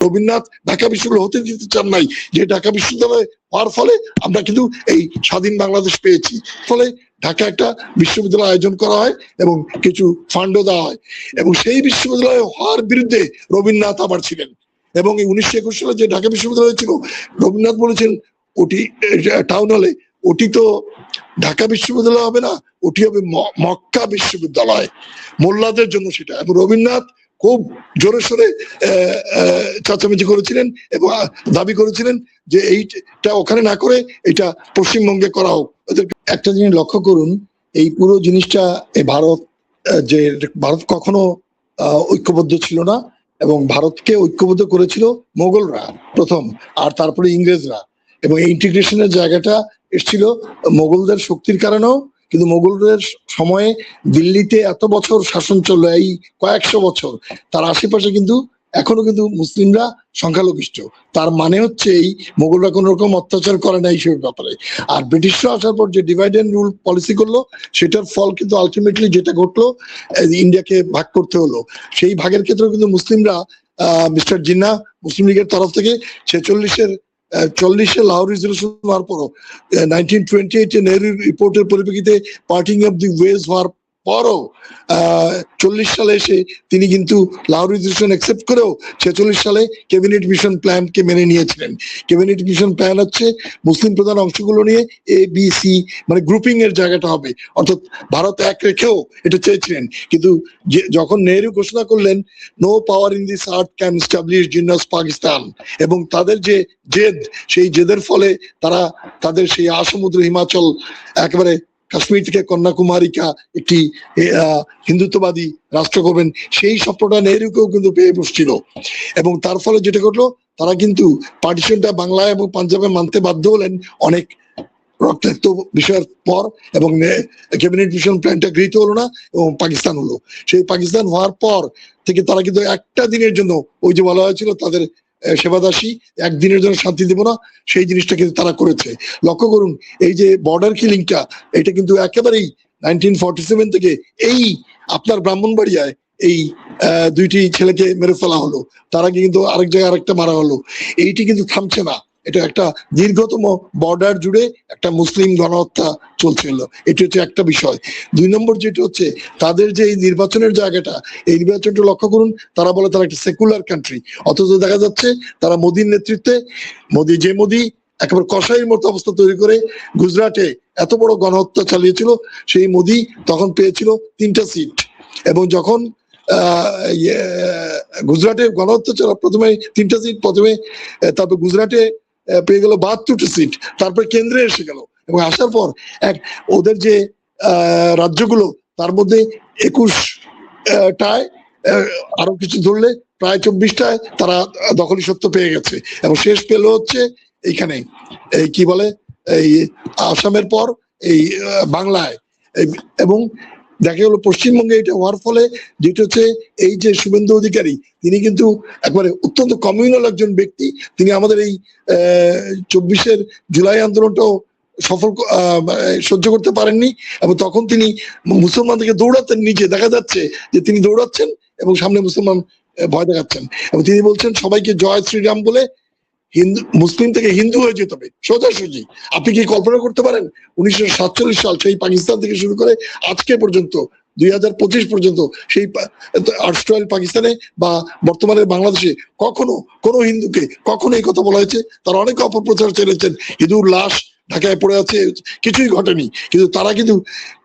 রবীন্দ্রনাথ ঢাকা বিশ্ববিদ্যালয় হতে দিতে চান নাই, যে ঢাকা বিশ্ববিদ্যালয় হওয়ার ফলে আমরা কিন্তু এই স্বাধীন বাংলাদেশ পেয়েছি। ফলে ঢাকা একটা বিশ্ববিদ্যালয় আয়োজন করা হয় এবং কিছু ফান্ডও দেওয়া হয়, এবং সেই বিশ্ববিদ্যালয় হওয়ার বিরুদ্ধে রবীন্দ্রনাথ আবার ছিলেন। এবং এই 1921 সালে যে ঢাকা বিশ্ববিদ্যালয় ছিল, রবীন্দ্রনাথ বলেছেন ওটি টাউন হলে, ওটি তো ঢাকা বিশ্ববিদ্যালয় হবে না, ওটি হবে মক্কা বিশ্ববিদ্যালয়, মোল্লাদের জন্য সেটা। এবং রবীন্দ্রনাথ খুব জোরে সোরে চাচামেচি করেছিলেন এবং দাবি করেছিলেন যে এইটা ওখানে না করে এটা পশ্চিমবঙ্গে করা হোক। একটা জিনিস লক্ষ্য করুন, এই পুরো জিনিসটা এই ভারত কখনো ঐক্যবদ্ধ ছিল না, এবং ভারতকে ঐক্যবদ্ধ করেছিল মোগলরা প্রথম, আর তারপরে ইংরেজরা। এবং এই ইন্টিগ্রেশনের জায়গাটা এসেছিল মোগলদের শক্তির কারণেও, কিন্তু মোগলদের সময়ে দিল্লিতে এত বছর শাসন চললো, এই কয়েকশো বছর, তার আশেপাশে কিন্তু এখনো কিন্তু মুসলিমরা সংখ্যালঘিষ্ঠ। তার মানে হচ্ছে এই মোগলরা কোন রকম অত্যাচার করে না এইসব ব্যাপারে। আর ব্রিটিশরা আসার পর যে ডিভাইড এন্ড রুল পলিসি করলো, সেটার ফল কিন্তু আলটিমেটলি যেটা ঘটলো, ইন্ডিয়াকে ভাগ করতে হলো। সেই ভাগের ক্ষেত্রে কিন্তু মুসলিমরা, মিস্টার জিন্নাহ মুসলিম লীগের তরফ থেকে 40 লাহোর রেজলিউশন হওয়ার পরও, 1928 নেহরু রিপোর্টের পরিপ্রেক্ষিতে পার্টিং অফ দি ওয়েজ হওয়ার পরও 40 সালে এসে তিনি কিন্তু লাহোর রেজলিউশন অ্যাকসেপ্ট করেও 46 সালে ক্যাবিনেট মিশন প্ল্যানকে মেনে নিয়েছিলেন। ক্যাবিনেট মিশন প্ল্যান হচ্ছে মুসলিম প্রধান অংশগুলো নিয়ে ABC মানে গ্রুপিং এর জায়গাটা হবে, অর্থাৎ ভারত এক রেখেও এটা চেয়েছিলেন। কিন্তু যখন নেহরু ঘোষণা করলেন no power in this earth can establish Jinnah's Pakistan, এবং তাদের যে জেদ, সেই জেদের ফলে তারা তাদের সেই আসমুদ্র হিমাচল একেবারে কাশ্মীর থেকে কন্যাকুমারিকা একটি হিন্দুত্ববাদী রাষ্ট্র করবেন, সেই স্বপ্নটা নেহরুকেও কিন্তু পেয়ে বসছিল। এবং তার ফলে যেটা ঘটলো, তারা কিন্তু পার্টিশনটা বাংলা এবং পাঞ্জাবে মানতে বাধ্য হলেন অনেক রক্তাক্ত বিষয়ের পর, এবং ক্যাবিনেট মিশন প্ল্যানটা গৃহীত হলো না এবং পাকিস্তান হলো। সেই পাকিস্তান হওয়ার পর থেকে তারা কিন্তু একটা দিনের জন্য, ওই যে বলা হয়েছিল তাদের সেবাদাসী, একদিনের জন্য শান্তি দেব না, সেই জিনিসটা কিন্তু তারা করেছে। লক্ষ্য করুন, এই যে বর্ডার কিলিংটা, এটা কিন্তু একেবারেই 1947 থেকে এই আপনার ব্রাহ্মণবাড়িয়ায় এই দুইটি ছেলেকে মেরে ফেলা হলো, তার আগে কিন্তু আরেক জায়গায় আরেকটা মারা হলো। এইটি কিন্তু থামছে না, এটা একটা দীর্ঘতম বর্ডার জুড়ে একটা মুসলিম গণহত্যা চলছিল। এটি হচ্ছে একটা বিষয়। 2 নম্বর যেটা হচ্ছে তাদের যে এই নির্বাচনের জায়গাটা, এই নির্বাচনটা লক্ষ্য করুন, তারা বলে তারা একটা সেকুলার কান্ট্রি, অথচ দেখা যাচ্ছে তারা মোদীর নেতৃত্বে, মোদী একেবারে কসাইয়ের মতো অবস্থা তৈরি করে গুজরাটে এত বড় গণহত্যা চালিয়েছিল। সেই মোদী তখন পেয়েছিল 3টা সিট, এবং যখন গুজরাটে গণহত্যা ছিল প্রথমে 3টা সিট, প্রথমে তারপর গুজরাটে পেয়ে গেল 72টা সিট, তারপর কেন্দ্রে এসে গেল, এবং আসার পর ওদের যে রাজ্যগুলো, তার মধ্যে 21টায় আরো কিছু ধরলে প্রায় 24টায় তারা দখলি সত্ত্ব পেয়ে গেছে, এবং শেষ পেল হচ্ছে এইখানে এই কি বলে এই আসামের পর এই বাংলায়। এবং দেখা গেল পশ্চিমবঙ্গে এটা হওয়ার ফলে যেটা হচ্ছে, এই যে শুভেন্দু অধিকারী, তিনি কিন্তু একবারে অত্যন্ত কমিউনাল একজন ব্যক্তি। তিনি আমাদের এই 24 জুলাই আন্দোলনটাও সহ্য করতে পারেননি, এবং তখন তিনি মুসলমানদেরকে দৌড়াতেন, নিচে দেখা যাচ্ছে যে তিনি দৌড়াচ্ছেন এবং সামনে মুসলমান ভয় দেখাচ্ছেন, এবং তিনি বলছেন সবাইকে জয় শ্রীরাম বলে মুসলিম থেকে হিন্দু হয়ে যেতে হবে সোজাসুজি। আপনি কি কল্পনা করতে পারেন 1947 সাল সেই পাকিস্তান থেকে শুরু করে আজকে পর্যন্ত 2025 পর্যন্ত সেই আর্টস্টাইল পাকিস্তানে বা বর্তমানে বাংলাদেশে কখনো কোনো হিন্দুকে কখনো এই কথা বলা হয়েছে? তারা অনেক অপপ্রচার চালিয়েছেন, হিন্দুর লাশ ঢাকায় পড়ে আছে, কিছুই ঘটেনি, কিন্তু তারা কিন্তু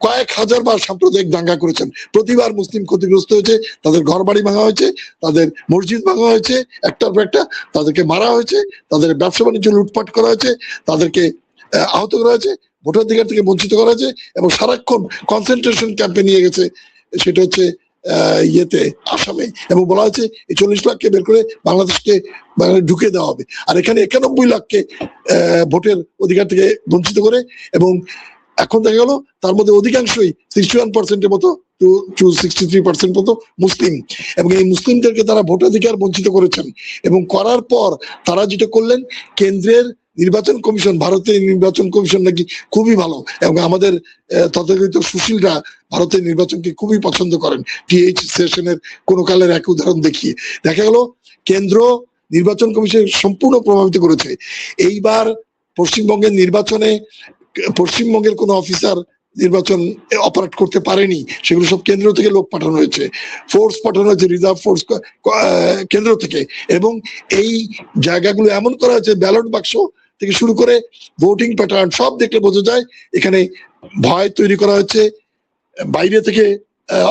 কয়েক হাজার বার সাম্প্রদায়িক দাঙ্গা করেছেন। প্রতিবার মুসলিম ক্ষতিগ্রস্ত হয়েছে, তাদের ঘর বাড়ি ভাঙা হয়েছে, তাদের মসজিদ ভাঙা হয়েছে একটার পর একটা, তাদেরকে মারা হয়েছে, তাদের ব্যবসা বাণিজ্য লুটপাট করা হয়েছে, তাদেরকে আহত করা হয়েছে, ভোটাধিকার থেকে বঞ্চিত করা হয়েছে, এবং সারাক্ষণ কনসেন্ট্রেশন ক্যাম্পে নিয়ে গেছে, সেটা হচ্ছে ইয়েতে আসামে, এবং বলা হয়েছে এই 40 লাখকে বের করে বাংলাদেশকে ঢুকে দেওয়া হবে, আর এখানে 91 লাখকে ভোটের অধিকার থেকে বঞ্চিত করে। এবং এখন দেখা গেল তার মধ্যে অধিকাংশই 61% মতো টু 63% মতো মুসলিম, এবং এই মুসলিমদেরকে তারা ভোটাধিকার বঞ্চিত করেছেন। এবং করার পর তারা যেটা করলেন, কেন্দ্রের নির্বাচন কমিশন, ভারতের নির্বাচন কমিশন নাকি খুবই ভালো, এবং আমাদের তথাকথিত সুশীলরা ভারতের নির্বাচনকে খুবই পছন্দ করেন। TH সেশনের কোন কালের এক উদাহরণ দেখিয়ে দেখা গেল কেন্দ্র নির্বাচন কমিশন সম্পূর্ণ প্রভাবিত করেছে। এইবার পশ্চিমবঙ্গের নির্বাচনে পশ্চিমবঙ্গের কোনো অফিসার নির্বাচন অপারেট করতে পারেনি, সেগুলো সব কেন্দ্র থেকে লোক পাঠানো হয়েছে, ফোর্স পাঠানো হয়েছে, রিজার্ভ ফোর্স কেন্দ্র থেকে। এবং এই জায়গাগুলো এমন করা হয়েছে, ব্যালট বাক্স থেকে শুরু করে ভোটিং প্যাটার্ন সব দেখলে বোঝা যায় এখানে ভয় তৈরি করা হয়েছে, বাইরে থেকে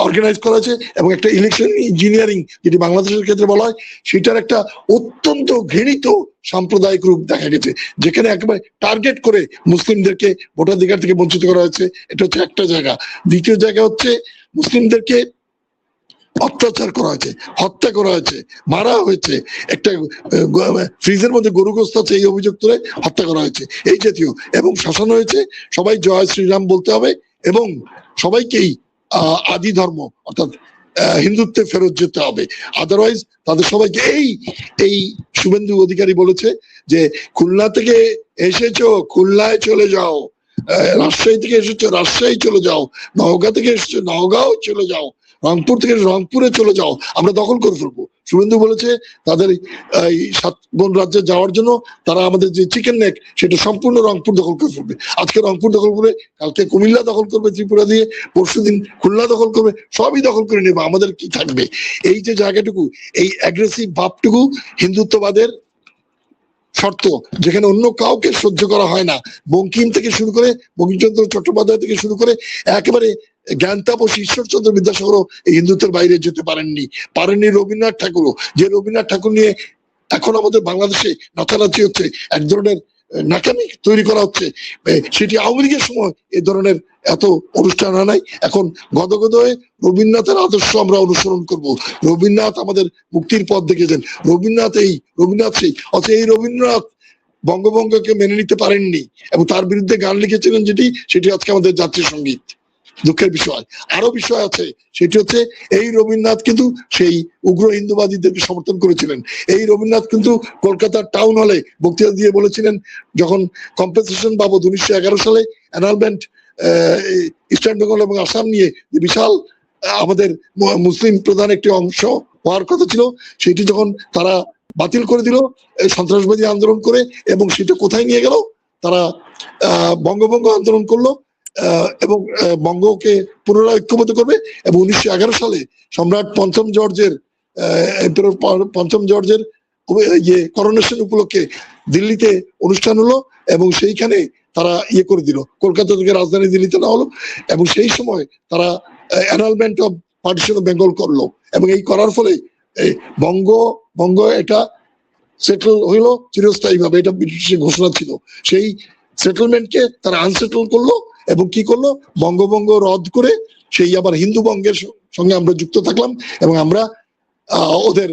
অর্গানাইজ করা হয়েছে। এবং একটা ইলেকশন ইঞ্জিনিয়ারিং যেটি বাংলাদেশের ক্ষেত্রে বলা হয়, সেটার একটা অত্যন্ত ঘৃণিত সাম্প্রদায়িক রূপ দেখা গেছে, যেখানে একেবারে টার্গেট করে মুসলিমদেরকে ভোটাধিকার থেকে বঞ্চিত করা হয়েছে। এটা হচ্ছে একটা জায়গা। দ্বিতীয় জায়গা হচ্ছে মুসলিমদেরকে অত্যাচার করা হয়েছে, হত্যা করা হয়েছে, মারা হয়েছে, একটা ফ্রিজের মধ্যে গরু গোস্ত আছে এই অভিযোগ তুলে হত্যা করা হয়েছে, এই জাতীয়। এবং শাসন হয়েছে সবাই জয় শ্রীরাম বলতে হবে এবং সবাইকেই আদি ধর্ম অর্থাৎ হিন্দুত্বে ফেরত যেতে হবে, আদারওয়াইজ তাদের সবাইকে এই শুভেন্দু অধিকারী বলেছে যে খুলনা থেকে এসেছো খুলনায় চলে যাও, রাজশাহী থেকে এসেছো রাজশাহী চলে যাও, নওগাঁ থেকে এসেছো নওগাঁও চলে যাও, রংপুর থেকে রংপুরে চলে যাও, আমরা দখল করে ফেলবো। শুভেন্দু বলেছে তাদের এই 7 বোন রাজ্যে যাওয়ার জন্য তারা আমাদের যে চিকেন নেক সেটা সম্পূর্ণ রংপুর দখল করে ফেলবে। আজকে রংপুর দখল করে, কালকে কুমিল্লা দখল করবে ত্রিপুরা দিয়ে, পরশুদিন খুলনা দখল করবে, সবই দখল করে নেবে, আমাদের কি থাকবে? এই যে জায়গাটুকু, এই অ্যাগ্রেসিভ ভাবটুকু হিন্দুত্ববাদের শর্ত, যেখানে অন্য কাউকে সহ্য করা হয় না। বঙ্কিম থেকে শুরু করে, বঙ্কিমচন্দ্র চট্টোপাধ্যায় থেকে শুরু করে একেবারে জ্ঞান তাপসী ঈশ্বরচন্দ্র বিদ্যাসাগরও এই হিন্দুত্বের বাইরে যেতে পারেননি রবীন্দ্রনাথ ঠাকুরও। যে রবীন্দ্রনাথ ঠাকুর নিয়ে এখন আমাদের বাংলাদেশে নাচানাচি হচ্ছে, এক ধরনের নাকামি তৈরি করা হচ্ছে, সেটি আওয়ামী লীগের সময় এই ধরনের এত অনুষ্ঠান হয় নাই। এখন গদগদ হয়ে রবীন্দ্রনাথের আদর্শ আমরা অনুসরণ করব। রবীন্দ্রনাথ আমাদের মুক্তির পথ দেখেছেন, রবীন্দ্রনাথ সেই অথচ এই রবীন্দ্রনাথ বঙ্গভঙ্গকে মেনে নিতে পারেননি এবং তার বিরুদ্ধে গান লিখেছিলেন, সেটি আজকে আমাদের জাতীয় সঙ্গীত। দুঃখের বিষয় আরো বিষয় আছে, সেটি হচ্ছে এই রবীন্দ্রনাথ কিন্তু সেই উগ্র হিন্দুবাদীদেরকে সমর্থন করেছিলেন। এই রবীন্দ্রনাথ কিন্তু কলকাতার টাউন হলে বক্তৃতা দিয়ে বলেছিলেন, যখন কম্পেনসেশন বাবদ 1911 সালে অ্যানালমেন্ট ইস্টার্ন বেঙ্গল এবং আসাম নিয়ে যে বিশাল আমাদের মুসলিম প্রধান একটি অংশ হওয়ার কথা ছিল, সেটি যখন তারা বাতিল করে দিল সন্ত্রাসবাদী আন্দোলন করে, এবং সেটা কোথায় নিয়ে গেল, তারা বঙ্গভঙ্গ আন্দোলন করলো এবং বঙ্গকে পুনরায় ঐক্যবদ্ধ করবে। এবং 1911 সালে সম্রাট পঞ্চম জর্জের করোনেশন উপলক্ষে দিল্লিতে অনুষ্ঠান হলো এবং সেইখানে তারা করে দিল, কলকাতা থেকে রাজধানী দিল্লিতে না হলো, এবং সেই সময় তারা অ্যানালমেন্ট অফ পার্টিশন অফ বেঙ্গল করলো। এবং এই করার ফলে বঙ্গ এটা সেটেল হইলো চিরস্থায়ী ভাবে, এটা ব্রিটিশের ঘোষণা ছিল। সেই সেটেলমেন্টকে তারা আনসেটেল করলো এবং কি করলো, বঙ্গভঙ্গ রদ করে সেই আবার হিন্দু বঙ্গের সঙ্গে আমরা যুক্ত থাকলাম এবং আমরা ওদের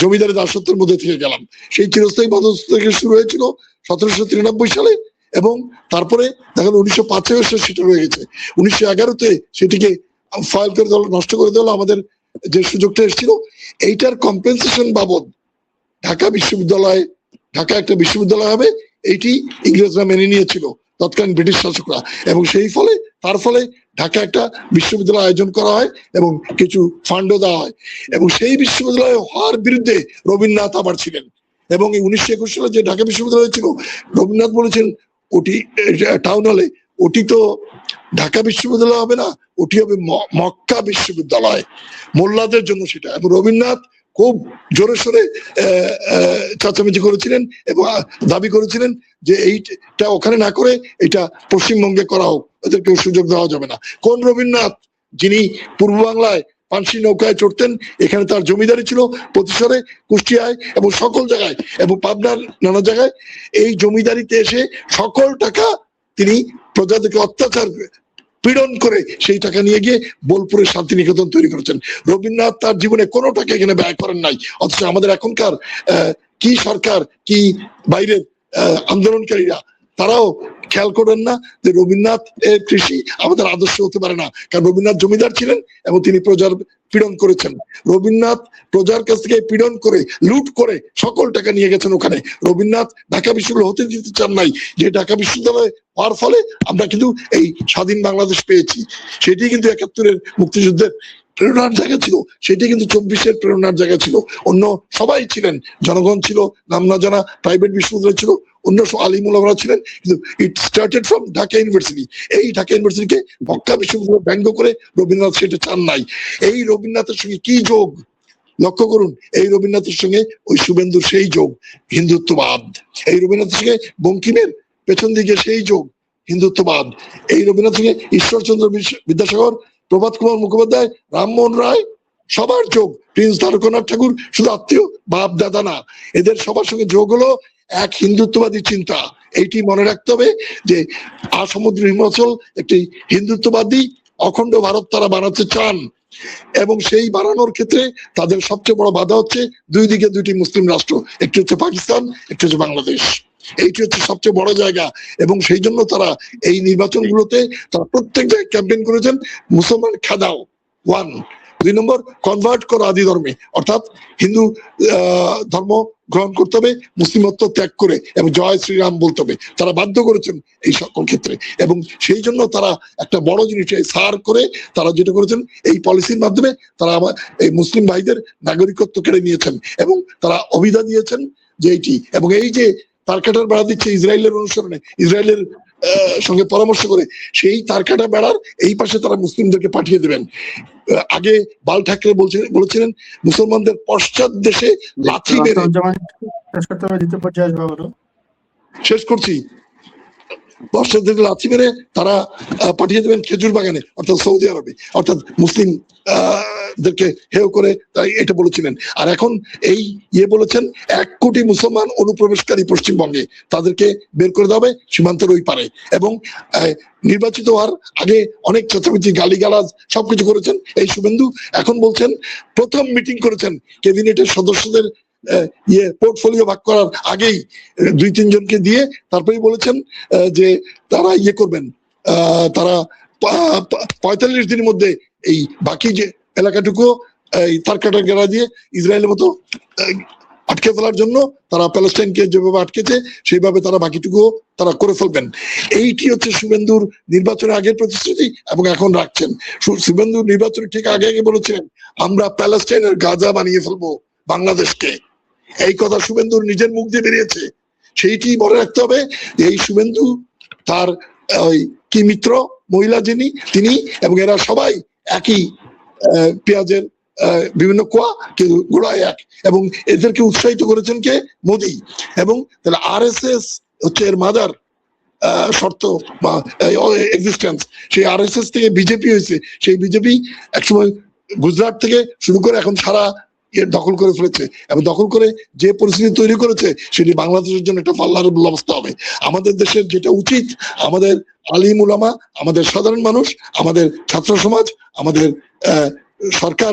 জমিদারি দাসত্বের মধ্যে থেকে গেলাম। সেই চিরস্থায়ী বাদস্ত থেকে শুরু হয়েছিল 1793 সালে এবং তারপরে দেখেন 1905 সেটা রয়ে গেছে। 1911-তে সেটিকে ফাইল করে দেওয়া, নষ্ট করে দেওয়া আমাদের যে সুযোগটা এসেছিল। এইটার কম্পেনসেশন বাবদ ঢাকা একটা বিশ্ববিদ্যালয় হবে, এইটি ইংরেজরা মেনে নিয়েছিল, তৎকালীন ব্রিটিশ শাসকরা, এবং তার ফলে ঢাকা একটা বিশ্ববিদ্যালয় আয়োজন করা হয় এবং কিছু ফান্ডও দেওয়া হয়। এবং সেই বিশ্ববিদ্যালয় হওয়ার বিরুদ্ধে রবীন্দ্রনাথ আবার ছিলেন। এবং এই 1921 সালে যে ঢাকা বিশ্ববিদ্যালয় ছিল, রবীন্দ্রনাথ বলেছেন ওটি টাউন হলে, ওটি তো ঢাকা বিশ্ববিদ্যালয় হবে না, ওটি হবে মক্কা বিশ্ববিদ্যালয়, মোল্লাদের জন্য সেটা। এবং রবীন্দ্রনাথ খুব জোরে সোরে চেঁচামেচি করেছিলেন এবং দাবি করেছিলেন যে এইটা ওখানে না করে এটা পশ্চিমবঙ্গে করা হোক, এদেরকে সুযোগ দেওয়া যাবে না। কোন রবীন্দ্রনাথ যিনি পূর্ব বাংলায় পানসি নৌকায় চড়তেন, এখানে তার জমিদারি ছিল প্রতিশরে, কুষ্টিয়ায় এবং সকল জায়গায় এবং পাবনার নানা জায়গায়। এই জমিদারিতে এসে সকল টাকা তিনি প্রজাদেরকে অত্যাচার পীড়ন করে সেই টাকা নিয়ে গিয়ে বোলপুরে শান্তিনিকেতন তৈরি করেছেন। রবীন্দ্রনাথ তার জীবনে কোনো টাকা এখানে ব্যয় করেন নাই। অথচ আমাদের এখনকার কি সরকার, কি বাইরের আন্দোলনকারীরা, তারাও খেয়াল করেন না যে রবীন্দ্রনাথ এর কৃষি আমাদের আদর্শ হতে পারে না। কারণ রবীন্দ্রনাথ জমিদার ছিলেন এবং তিনি প্রজার পীড়ন করেছেন। রবীন্দ্রনাথ প্রজার কাছ থেকে পীড়ন করে, লুট করে সকল টাকা নিয়ে গেছেন ওখানে। রবীন্দ্রনাথ ঢাকা বিশ্ববিদ্যালয় হতে দিতে চান নাই, যে ঢাকা বিশ্ববিদ্যালয় হওয়ার ফলে আমরা কিন্তু এই স্বাধীন বাংলাদেশ পেয়েছি। সেটি কিন্তু 71-এর মুক্তিযুদ্ধের প্রেরণার জায়গা ছিল, সেটি কিন্তু 24-এর প্রেরণার জায়গা ছিল। অন্য সবাই ছিলেন, জনগণ ছিল, নাম না জানা প্রাইভেট বিশ্ববিদ্যালয় ছিল, অন্য আলিম ওলামারা ছিলেন, কিন্তু it started from Dhaka university. এই ঢাকা ইউনিভার্সিটিকে মক্কা বিশ্ববিদ্যালয় ব্যঙ্গ করে রবীন্দ্রনাথ সেটা চান নাই। এই রবীন্দ্রনাথের সঙ্গে কি যোগ লক্ষ্য করুন, এই রবীন্দ্রনাথের সঙ্গে ওই শুভেন্দুর সেই যোগ হিন্দুত্ববাদ। এই রবীন্দ্রনাথের সঙ্গে বঙ্কিমের পেছন দিকে সেই যোগ হিন্দুত্ববাদ। এই রবীন্দ্রনাথের সঙ্গে ঈশ্বরচন্দ্র বিদ্যাসাগর, প্রভাত কুমার মুখোপাধ্যায়, রামমোহন রায়, সবার যোগ। প্রিন্স দ্বারকানাথ ঠাকুর শুধু আত্মীয়, বাপ দাদা না, এদের সবার সঙ্গে যোগ হলো এক হিন্দুত্ববাদী চিন্তা। এইটি মনে রাখতে হবে যে আসমুদ্র হিমাচল একটি হিন্দুত্ববাদী অখণ্ড ভারত তারা বানাতে চান, এবং সেই বানানোর ক্ষেত্রে তাদের সবচেয়ে বড় বাধা হচ্ছে দুই দিকে দুইটি মুসলিম রাষ্ট্র, একটি হচ্ছে পাকিস্তান, একটি হচ্ছে বাংলাদেশ। এইটি হচ্ছে সবচেয়ে বড় জায়গা, এবং সেই জন্য তারা এই নির্বাচনগুলোতে তারা প্রত্যেক জায়গায় ক্যাম্পেইন করেছেন মুসলমান খাদাও ওয়ান, 2 নম্বর কনভার্ট করো আদি ধর্মে, অর্থাৎ হিন্দু ধর্ম গ্রহণ করতে হবে মুসলিমত্ব ত্যাগ করে, এবং জয় শ্রীরাম বলতে হবে। তারা বাধ্য করেছেন এই সকল ক্ষেত্রে, এবং সেই জন্য তারা একটা বড় জিনিস সার করে তারা যেটা করেছেন এই পলিসির মাধ্যমে তারা এই মুসলিম ভাইদের নাগরিকত্ব কেড়ে নিয়েছেন, এবং তারা অভিধা দিয়েছেন যে এইটি, এবং এই যে তারকাটার বেড়া দিচ্ছে ইসরায়েলের অনুসরণে, ইসরায়েলের সঙ্গে পরামর্শ করে, সেই তারকাটা বেড়ার এই পাশে তারা মুসলিমদেরকে পাঠিয়ে দেবেন। আগে বাল ঠাকরে বলেছিলেন মুসলমানদের পশ্চাৎ দেশে লাথি মেরে, শেষ করছি, পশ্চাৎ দেশে লাথি মেরে তারা পাঠিয়ে দেবেন খেজুর বাগানে, অর্থাৎ সৌদি আরবে, অর্থাৎ মুসলিম দেরকে হেয় করে তাই এটা বলেছিলেন। আর এখন এই বলেছেন 1 কোটি মুসলমান অনুপ্রবেশকারী পশ্চিমবঙ্গে, তাদেরকে বের করে দেওয়া হবে সীমান্তের ওই পারে। এবং নির্বাচিত হওয়ার আগে অনেক চেঁচামেচি গালিগালাজ সবকিছু করেছেন এই শুভেন্দু। এখন বলছেন, প্রথম মিটিং করেছেন ক্যাবিনেটের সদস্যদের পোর্টফোলিও ভাগ করার আগেই 2-3 জনকে দিয়ে, তারপরেই বলেছেন যে তারা করবেন, তারা 45 দিনের মধ্যে এই বাকি যে এলাকাটুকু এই তারকাটা গেড়া দিয়ে ইসরায়েলের মতো আটকে ফেলার জন্য তারা প্যালেস্টাইনকে যেভাবে আটকেছে সেইভাবে তারা বাকিটুকু তারা করে ফেলবেন। এইটি হচ্ছে শুভেন্দুর নির্বাচনের আগের প্রতিশ্রুতি, এবং এখন রাখছেন। শুভেন্দুর নির্বাচনের ঠিক আগে বলেছিলেন আমরা প্যালেস্টাইনের গাজা বানিয়ে ফেলবো বাংলাদেশকে। এই কথা শুভেন্দুর নিজের মুখ দিয়ে বেরিয়েছে। সেইটি মনে রাখতে হবে যে এই শুভেন্দু, তার ওই কি মিত্র মহিলা যিনি, তিনি এবং এরা সবাই একই পেঁয়াজের বিভিন্ন কোয়া, কিন্তু গোড়ায় এক, এবং এদেরকে উৎসাহিত করেছেন কে? মোদী। এবং তাহলে RSS হচ্ছে এর মাদার শর্ত বা এক্সিস্টেন্স। সেই RSS থেকে বিজেপি হয়েছে, সেই বিজেপি একসময় গুজরাট থেকে শুরু করে এখন সারা দখল করে ফেলেছে, এবং দখল করে যে পরিস্থিতি তৈরি করেছে সেটি বাংলাদেশের জন্য একটা পাল্লার অবস্থা হবে। আমাদের দেশের যেটা উচিত, আমাদের আলিম উলামা, আমাদের সাধারণ মানুষ, আমাদের ছাত্র সমাজ, আমাদের সরকার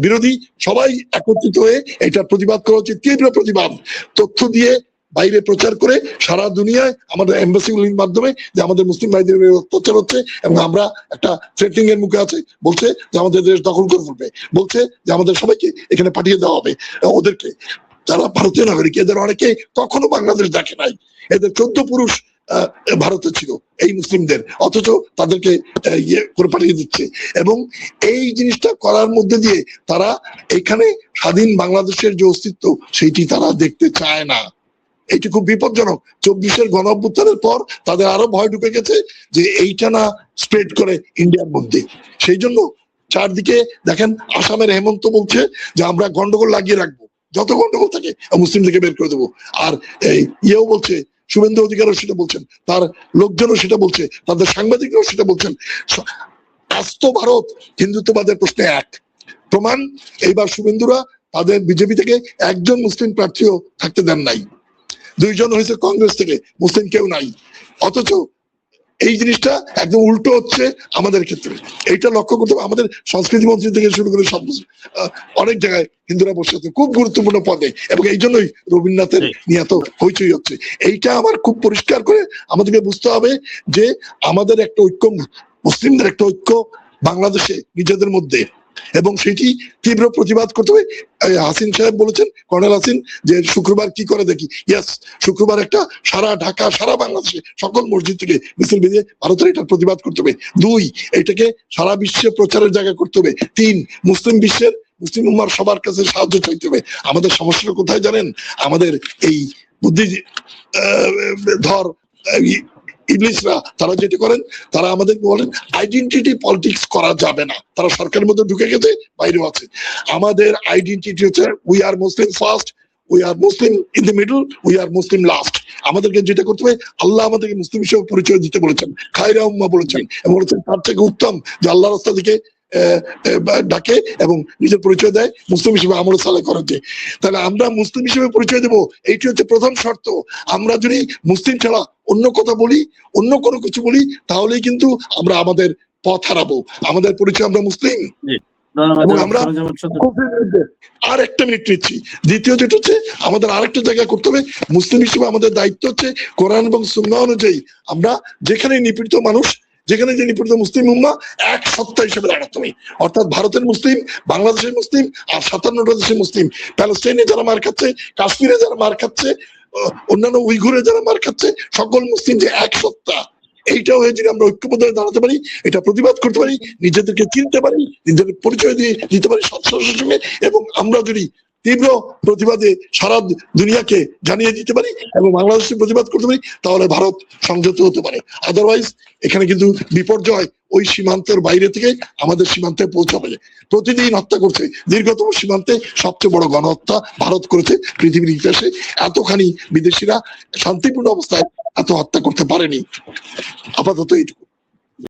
বিরোধী সবাই একত্রিত হয়ে এটা প্রতিবাদ করা উচিত, তীব্র প্রতিবাদ, তথ্য দিয়ে বাইরে প্রচার করে সারা দুনিয়ায় আমাদের এম্বাসিগুলির মাধ্যমে যে আমাদের মুসলিম ভাইদের অত্যাচার হচ্ছে, এবং আমরা একটা থ্রেটিং এর মুখে আছে, বলছে যে আমাদের দেশ দখল করে ফেলবে, বলছে যে আমাদের সবাইকে এখানে পাঠিয়ে দেওয়া হবে। ওদেরকে, যারা ভারতীয় নাগরিক, এদের অনেকে কখনো বাংলাদেশ দেখে নাই, এদের 14 পুরুষ ভারতে ছিল এই মুসলিমদের, অথচ তাদেরকে করে পাঠিয়ে দিচ্ছে। এবং এই জিনিসটা করার মধ্যে দিয়ে তারা এখানে স্বাধীন বাংলাদেশের যে অস্তিত্ব সেইটি তারা দেখতে চায় না। এটি খুব বিপজ্জনক। 24-এর গণ অভ্যুত্থানের পর তাদের আরো ভয় ঢুকে গেছে যে এইটা না স্প্রেড করে ইন্ডিয়ার মধ্যে। সেই জন্য চারদিকে দেখেন, আসামের হেমন্ত বলছে যে আমরা গন্ডগোল লাগিয়ে রাখবো, যত গন্ডগোল থাকে মুসলিমদেরকে বের করে দেবো। আর ইয়েও বলছে, শুভেন্দু অধিকারও সেটা বলছেন, তার লোকজনও সেটা বলছে, তাদের সাংবাদিকরাও সেটা বলছেন। আস্ত ভারত হিন্দুত্ববাদের প্রশ্নে এক। প্রমাণ, এইবার শুভেন্দুরা তাদের বিজেপি থেকে একজন মুসলিম প্রার্থীও থাকতে দেন নাই, 2 জন হয়েছে কংগ্রেস থেকে, মুসলিম কেউ নাই। অথচ এই জিনিসটা একদম উল্টো হচ্ছে আমাদের ক্ষেত্রে। এইটা লক্ষ্য করতে হবে। আমাদের সংস্কৃতি মন্ত্রী থেকে শুরু করে সব অনেক জায়গায় হিন্দুরা বসে আছে খুব গুরুত্বপূর্ণ পদে, এবং এই জন্যই রবীন্দ্রনাথের নিয়ে এত হইচই হচ্ছে। এইটা আমার খুব পরিষ্কার করে আমাদেরকে বুঝতে হবে যে আমাদের একটা ঐক্য, মুসলিমদের একটা ঐক্য বাংলাদেশে নিজেদের মধ্যে এবং সেটি তীব্র প্রতিবাদ করতে হবে। হাসিন সাহেব বলেছেন, কর্নেল হাসিন, যে শুক্রবার কি করে দেখি। ইয়েস, শুক্রবার একটা সারা ঢাকা, সারা বাংলাদেশে সকল মসজিদ থেকে মিছিল বেরিয়ে ভারতের এটার প্রতিবাদ করতে হবে। 2, এটাকে সারা বিশ্বে প্রচারের জায়গা করতে হবে। 3, মুসলিম বিশ্বের, মুসলিম উম্মার সবার কাছে সাহায্য চাইতে হবে। আমাদের সমস্যাটা কোথায় জানেন? আমাদের এই বুদ্ধি ধর ইংলিশরা তারা যেটা করেন, তারা আমাদের বলেন আইডেন্টিটি পলিটিক্স করা যাবে না। তারা সরকারের মধ্যে ঢুকে গেছে, বাইরেও আছে। আমাদের আইডেন্টিটি হচ্ছে we are Muslim first, we are Muslim in the middle, we are Muslim last. আমাদেরকে যেটা করতে হবে, আল্লাহ আমাদেরকে মুসলিম হিসেবে পরিচয় দিতে বলেছেন, খায়রা উম্মাহ বলেছেন, এবং বলেছেন তার থেকে উত্তম যে আল্লাহ রাস্তা থেকে ডাকে এবং নিজের পরিচয় দেয় মুসলিম হিসেবে আমল সালে করেছে। তাহলে আমরা মুসলিম হিসেবে পরিচয় দেবো, এইটি হচ্ছে প্রধান শর্ত। আমরা যদি মুসলিম ছাড়া অন্য কথা বলি, অন্য কোনো কিছু বলি, তাহলেই কিন্তু আমরা আমাদের পথ হারাবো। আমাদের পরিচয় আমরা মুসলিম। এবং আমরা আর একটা মিনিট নিচ্ছি। দ্বিতীয় যেটা হচ্ছে, আমাদের আরেকটা জায়গা করতে হবে, মুসলিম হিসেবে আমাদের দায়িত্ব হচ্ছে কোরআন এবং সুন্নাহ অনুযায়ী আমরা যেখানে নিপীড়িত মানুষ, যেখানে যে নিপীড়িত মুসলিম উম্মাহ, এক সত্তা হিসেবে দাঁড়াতে হবে। অর্থাৎ ভারতের মুসলিম, বাংলাদেশের মুসলিম, আর 57টা দেশের মুসলিম, প্যালেস্টাইনে যারা মার খাচ্ছে, কাশ্মীরে যারা মার খাচ্ছে, অন্যান্য উইঘুরে যারা মার খাচ্ছে, সকল মুসলিম যে এক সত্তা, এইটাও হয়ে যদি আমরা ঐক্যবদ্ধ হয়ে দাঁড়াতে পারি, এটা প্রতিবাদ করতে পারি, নিজেদেরকে চিনতে পারি, নিজেদের পরিচয় দিয়ে দিতে পারি সৎসাহসের সঙ্গে, এবং আমরা যদি তীব্র প্রতিবাদে সারা দুনিয়াকে জানিয়ে দিতে পারি এবং বাংলাদেশের প্রতিবাদ করতে পারি, তাহলে ভারত সংযত হতে পারে। আদারওয়াইজ এখানে কিন্তু বিপর্যয় ওই সীমান্তের বাইরে থেকে আমাদের সীমান্তে পৌঁছাবে। প্রতিদিন হত্যা করছে, দীর্ঘতম সীমান্তে সবচেয়ে বড় গণহত্যা ভারত করেছে পৃথিবীর ইতিহাসে। এতখানি বিদেশিরা শান্তিপূর্ণ অবস্থায় এত হত্যা করতে পারেনি। আপাতত এইটুকু।